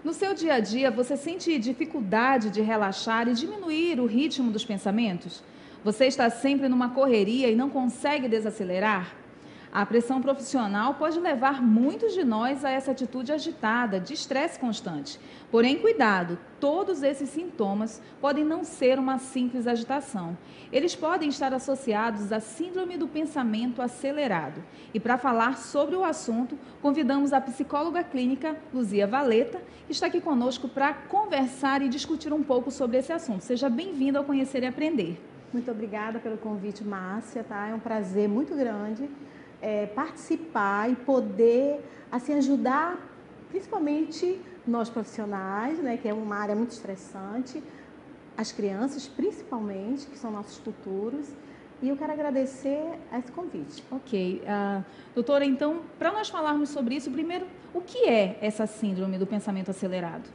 No seu dia a dia, você sente dificuldade de relaxar e diminuir o ritmo dos pensamentos? Você está sempre numa correria e não consegue desacelerar? A pressão profissional pode levar muitos de nós a essa atitude agitada, de estresse constante. Porém, cuidado, todos esses sintomas podem não ser uma simples agitação. Eles podem estar associados à síndrome do pensamento acelerado. E para falar sobre o assunto, convidamos a psicóloga clínica Luzia Valeta, que está aqui conosco para conversar e discutir um pouco sobre esse assunto. Seja bem-vindo ao Conhecer e Aprender. Muito obrigada pelo convite, Márcia, tá? É um prazer muito grande participar e poder assim, ajudar, principalmente nós profissionais, né, que é uma área muito estressante, as crianças principalmente, que são nossos futuros, e eu quero agradecer esse convite. Ok. Doutora, então, para nós falarmos sobre isso, primeiro, o que é essa síndrome do pensamento acelerado?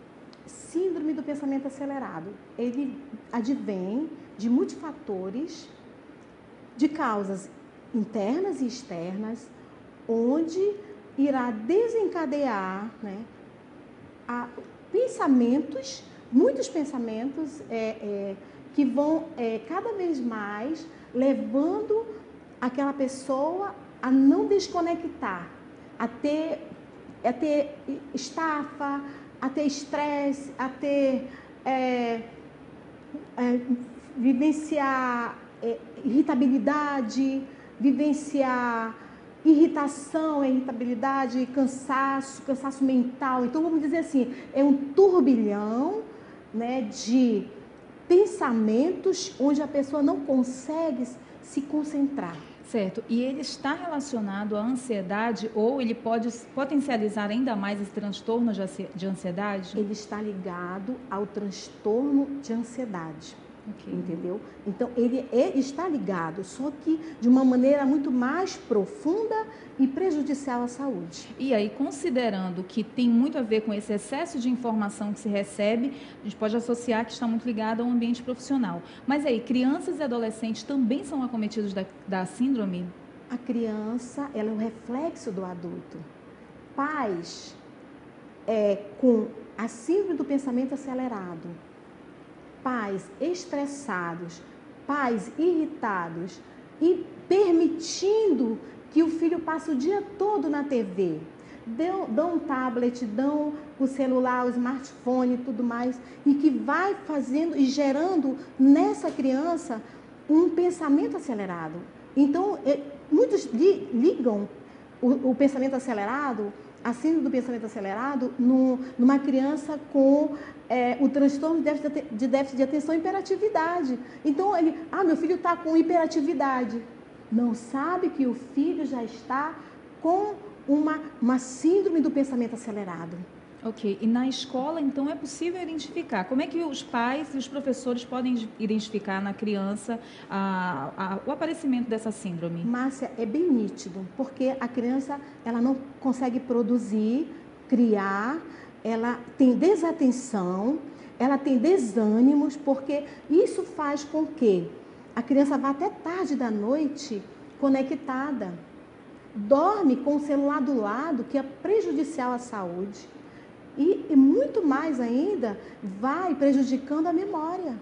Síndrome do pensamento acelerado, ele advém de multifatores, de causas internas e externas, onde irá desencadear, né, pensamentos, muitos pensamentos que vão cada vez mais levando aquela pessoa a não desconectar, a ter estafa, a ter estresse, a ter vivenciar irritabilidade, vivenciar irritação, irritabilidade, cansaço mental. Então, vamos dizer assim, é um turbilhão, né, de pensamentos onde a pessoa não consegue se concentrar. Certo. E ele está relacionado à ansiedade ou ele pode potencializar ainda mais esse transtorno de ansiedade? Ele está ligado ao transtorno de ansiedade. Okay. Entendeu? Então, ele está ligado, só que de uma maneira muito mais profunda e prejudicial à saúde. E aí, considerando que tem muito a ver com esse excesso de informação que se recebe, a gente pode associar que está muito ligado ao ambiente profissional. Mas aí, crianças e adolescentes também são acometidos da síndrome? A criança, ela é um reflexo do adulto. Pais com a síndrome do pensamento acelerado, pais estressados, pais irritados e permitindo que o filho passe o dia todo na TV. Dão um tablet, dão o celular, o smartphone e tudo mais, e que vai fazendo e gerando nessa criança um pensamento acelerado. Então, muitos ligam o pensamento acelerado, a síndrome do pensamento acelerado, numa criança com o transtorno de déficit de atenção e hiperatividade. Então, meu filho está com hiperatividade. Não sabe que o filho já está com uma síndrome do pensamento acelerado. Ok. E na escola, então, é possível identificar? Como é que os pais e os professores podem identificar na criança o aparecimento dessa síndrome? Márcia, é bem nítido, porque a criança ela não consegue produzir, criar, ela tem desatenção, ela tem desânimos, porque isso faz com que a criança vá até tarde da noite conectada, dorme com o celular do lado, que é prejudicial à saúde. E muito mais ainda, vai prejudicando a memória.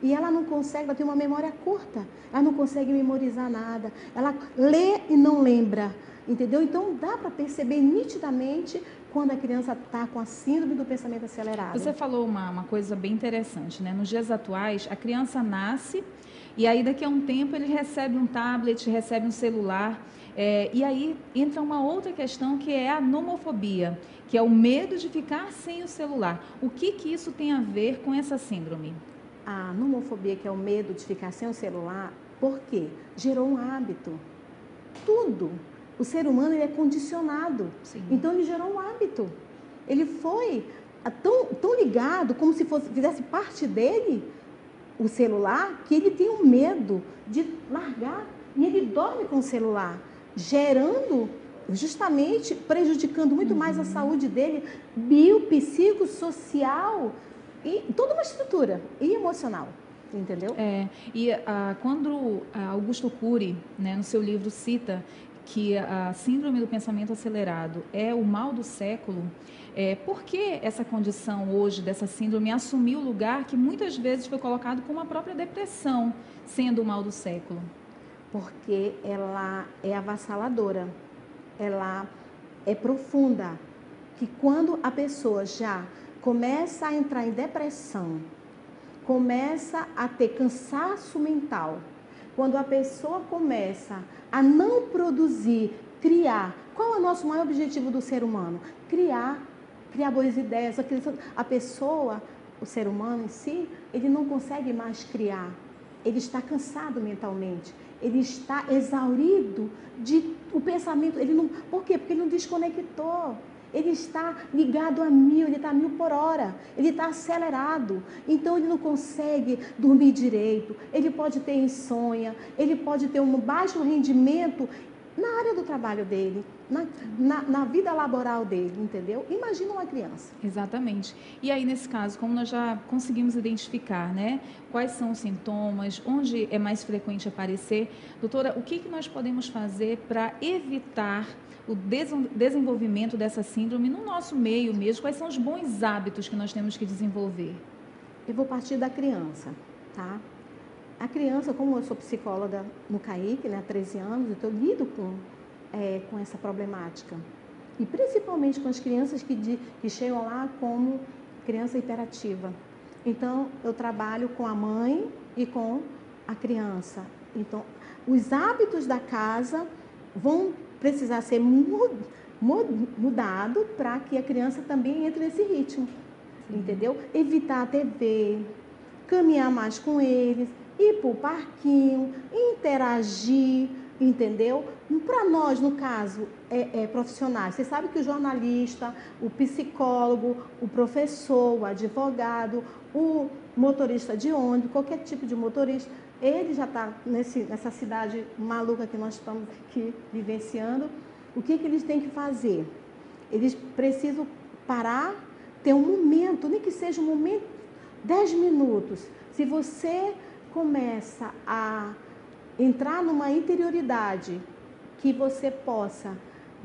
E ela não consegue, ela tem uma memória curta, ela não consegue memorizar nada, ela lê e não lembra, entendeu? Então, dá para perceber nitidamente quando a criança está com a síndrome do pensamento acelerado. Você falou uma coisa bem interessante, né? Nos dias atuais, a criança nasce e aí daqui a um tempo ele recebe um tablet, recebe um celular, e aí entra uma outra questão que é a nomofobia, que é o medo de ficar sem o celular. O que isso tem a ver com essa síndrome? A nomofobia, que é o medo de ficar sem o celular, por quê? Gerou um hábito. Tudo. O ser humano ele é condicionado. Sim. Então, ele gerou um hábito. Ele foi tão ligado, como se fizesse parte dele, o celular, que ele tem um medo de largar. E ele dorme com o celular, gerando, justamente, prejudicando muito mais a saúde dele, biopsicossocial, e toda uma estrutura e emocional, entendeu? Quando Augusto Cury, né, no seu livro, cita que a síndrome do pensamento acelerado é o mal do século, por que essa condição hoje dessa síndrome assumiu o lugar que muitas vezes foi colocado como a própria depressão, sendo o mal do século? Porque ela é avassaladora, ela é profunda, que quando a pessoa já começa a entrar em depressão, começa a ter cansaço mental, quando a pessoa começa a não produzir, criar. Qual é o nosso maior objetivo do ser humano? Criar boas ideias. A pessoa, o ser humano em si, ele não consegue mais criar. Ele está cansado mentalmente. Ele está exaurido o pensamento. Por quê? Porque ele não desconectou. Ele está ligado a 1000, ele está a 1000 por hora, ele está acelerado, então ele não consegue dormir direito, ele pode ter insônia, ele pode ter um baixo rendimento na área do trabalho dele, na vida laboral dele, entendeu? Imagina uma criança. Exatamente. E aí, nesse caso, como nós já conseguimos identificar, né, quais são os sintomas, onde é mais frequente aparecer, doutora, o que nós podemos fazer para evitar o desenvolvimento dessa síndrome no nosso meio mesmo? Quais são os bons hábitos que nós temos que desenvolver? Eu vou partir da criança, tá? A criança, como eu sou psicóloga no CAIC, né, há 13 anos, eu lido com essa problemática. E principalmente com as crianças que chegam lá como criança hiperativa. Então, eu trabalho com a mãe e com a criança. Então, os hábitos da casa vão precisar ser mudado para que a criança também entre nesse ritmo, entendeu? Evitar a TV, caminhar mais com eles, ir para o parquinho, interagir, entendeu? Para nós, no caso, profissionais, você sabe que o jornalista, o psicólogo, o professor, o advogado, o motorista de ônibus, qualquer tipo de motorista, ele já está nessa cidade maluca que nós estamos aqui vivenciando. O que eles têm que fazer? Eles precisam parar, ter um momento, nem que seja um momento, 10 minutos. Se você começa a entrar numa interioridade, que você possa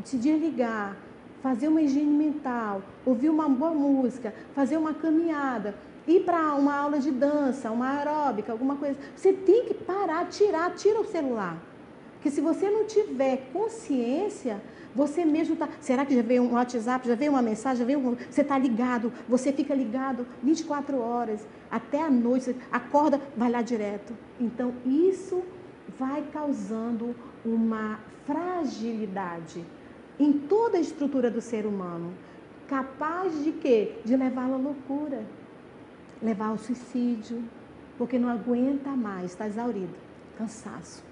se desligar, fazer uma higiene mental, ouvir uma boa música, fazer uma caminhada, ir para uma aula de dança, uma aeróbica, alguma coisa. Você tem que parar, tira o celular. Porque se você não tiver consciência, você mesmo está... Será que já veio um WhatsApp, já veio uma mensagem, você está ligado, você fica ligado 24 horas, até a noite, você acorda, vai lá direto. Então, isso vai causando uma fragilidade em toda a estrutura do ser humano, capaz de quê? De levá-lo à loucura, levar ao suicídio, porque não aguenta mais, está exaurido. Cansaço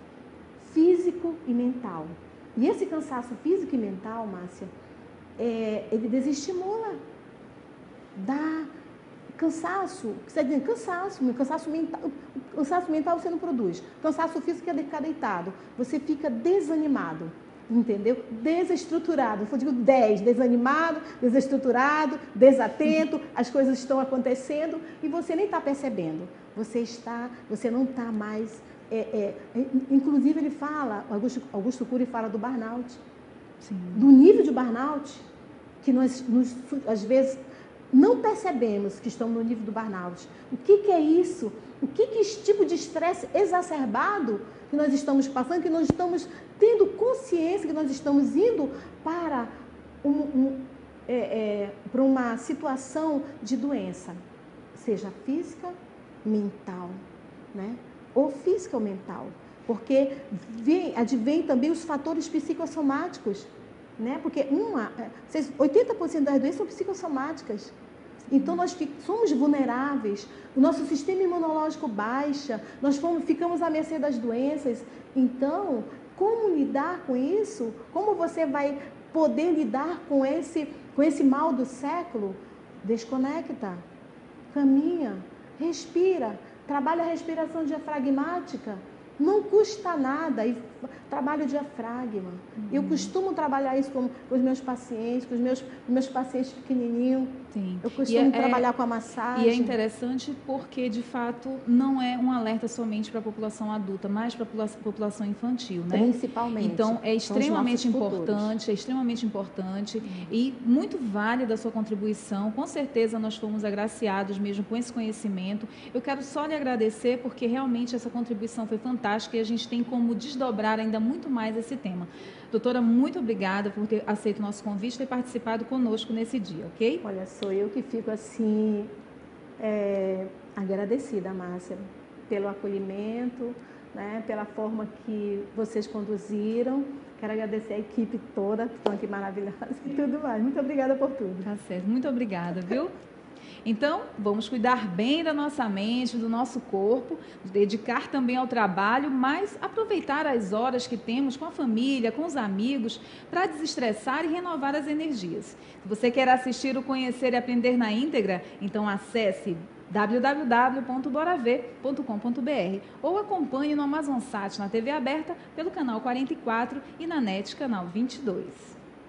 físico e mental. E esse cansaço físico e mental, Márcia, ele desestimula, dá cansaço, o que você diz? Cansaço mental você não produz, cansaço físico é de ficar deitado, você fica desanimado, entendeu? Desestruturado, eu digo 10, desanimado, desestruturado, desatento, as coisas estão acontecendo e você nem está percebendo, você não está mais... inclusive ele fala, Augusto Cury fala do burnout, sim, do nível de burnout, que nós às vezes não percebemos que estamos no nível do burnout. O que é isso? O que é esse tipo de estresse exacerbado que nós estamos passando, que nós estamos tendo consciência que nós estamos indo para para uma situação de doença, seja física, mental, né? Ou física ou mental, porque advém também os fatores psicossomáticos, né? Porque 80% das doenças são psicossomáticas. Então, nós somos vulneráveis, o nosso sistema imunológico baixa, ficamos à mercê das doenças. Então, como lidar com isso? Como você vai poder lidar com esse mal do século? Desconecta, caminha, respira, trabalha a respiração diafragmática, não custa nada, e trabalha o diafragma. Eu costumo trabalhar isso com os meus pacientes, com os meus pacientes pequenininhos. Sim. Eu costumo trabalhar com a massagem. E é interessante porque, de fato, não é um alerta somente para a população adulta, mas para a população infantil, né? Principalmente. Então, é extremamente importante, e muito válida a sua contribuição. Com certeza, nós fomos agraciados mesmo com esse conhecimento. Eu quero só lhe agradecer porque realmente essa contribuição foi fantástica e a gente tem como desdobrar ainda muito mais esse tema. Doutora, muito obrigada por ter aceito o nosso convite e ter participado conosco nesse dia, ok? Olha, sou eu que fico assim, agradecida, Márcia, pelo acolhimento, né, pela forma que vocês conduziram. Quero agradecer a equipe toda, que estão aqui maravilhosa e tudo mais. Muito obrigada por tudo. Tá certo, muito obrigada, viu? Então, vamos cuidar bem da nossa mente, do nosso corpo, dedicar também ao trabalho, mas aproveitar as horas que temos com a família, com os amigos, para desestressar e renovar as energias. Se você quer assistir o Conhecer e Aprender na íntegra, então acesse www.boraver.com.br ou acompanhe no Amazonsat na TV aberta pelo canal 44 e na NET canal 22.